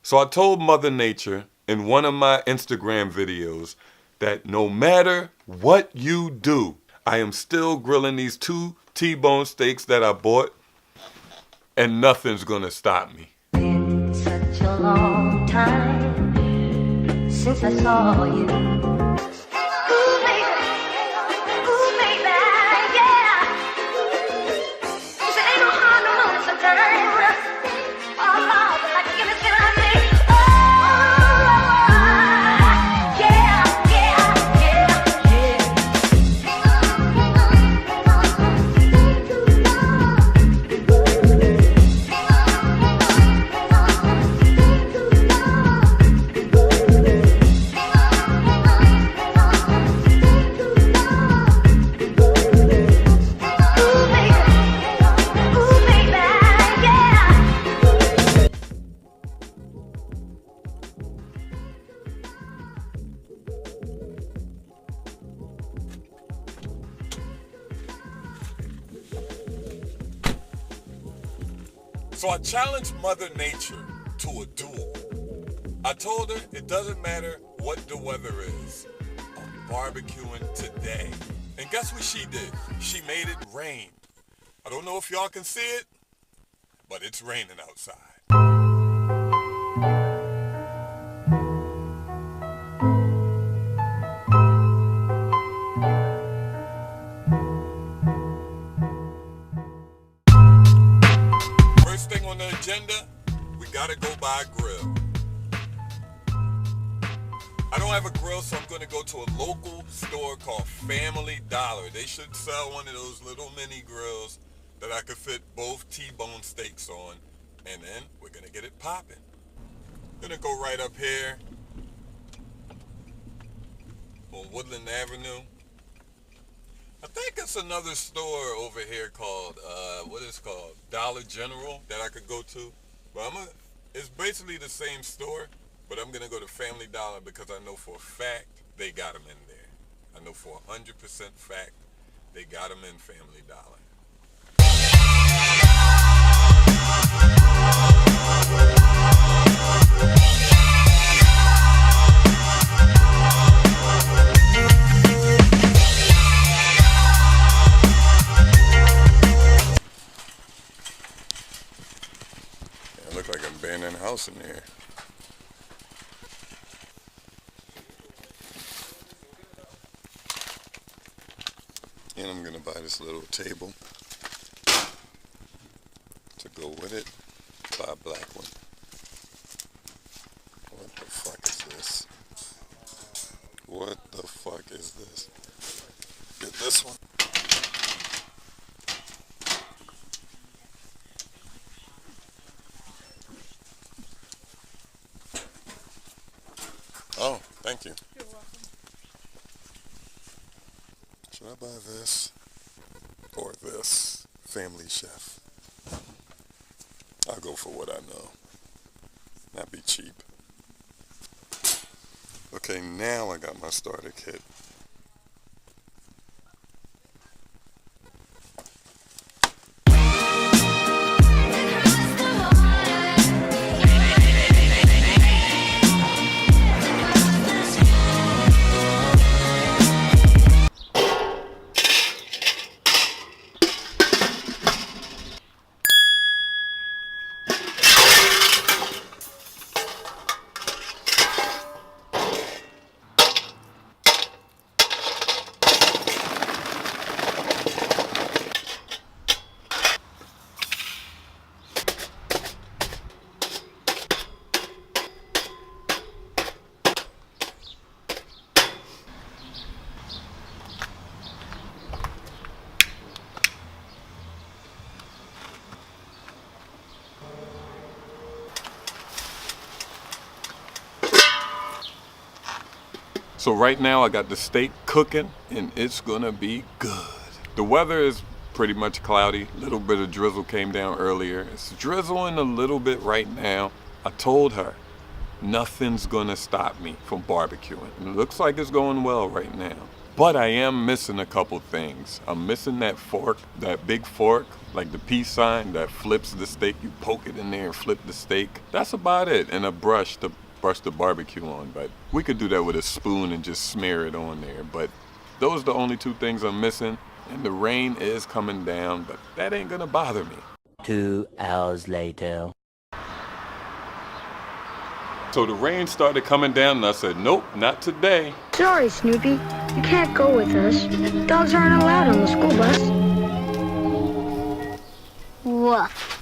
So I told Mother Nature in one of my Instagram videos that no matter what you do, I am still grilling these 2 T-bone steaks that I bought, and nothing's gonna stop me. Been such a long time since I saw you. So I challenged Mother Nature to a duel. I told her it doesn't matter what the weather is. I'm barbecuing today. And guess what she did? She made it rain. I don't know if y'all can see it, but it's raining outside. First thing on the agenda, we gotta go buy a grill. I don't have a grill, so I'm gonna go to a local store called Family Dollar. They should sell one of those little mini grills that I could fit both T-bone steaks on, and then we're gonna get it popping. Gonna go right up here on Woodland Avenue. I think it's another store over here called, what is it called? Dollar General that I could go to. But it's basically the same store, but I'm going to go to Family Dollar because I know for a fact they got them in there. I know for 100% fact they got them in Family Dollar. It looks like an abandoned house in there. And I'm gonna buy this little table to go with it. Buy a black one. What the fuck is this? What the fuck is this? Get this one. Oh, thank you. You're welcome. Should I buy this or this? Family Chef. I'll go for what I know. Not be cheap. Okay, now I got my starter kit. So right now I got the steak cooking and it's gonna be good. The weather is pretty much cloudy. A little bit of drizzle came down earlier. It's drizzling a little bit right now. I told her nothing's gonna stop me from barbecuing. And it looks like it's going well right now. But I am missing a couple things. I'm missing that fork, that big fork, like the peace sign that flips the steak. You poke it in there and flip the steak. That's about it. And a brush to brush the barbecue on. But we could do that with a spoon and just smear it on there. But those are the only two things I'm missing. And the rain is coming down, but that ain't gonna bother me. 2 hours later. So the rain started coming down and I said, nope, not today. Sorry, Snoopy. You can't go with us. Dogs aren't allowed on the school bus. Woof.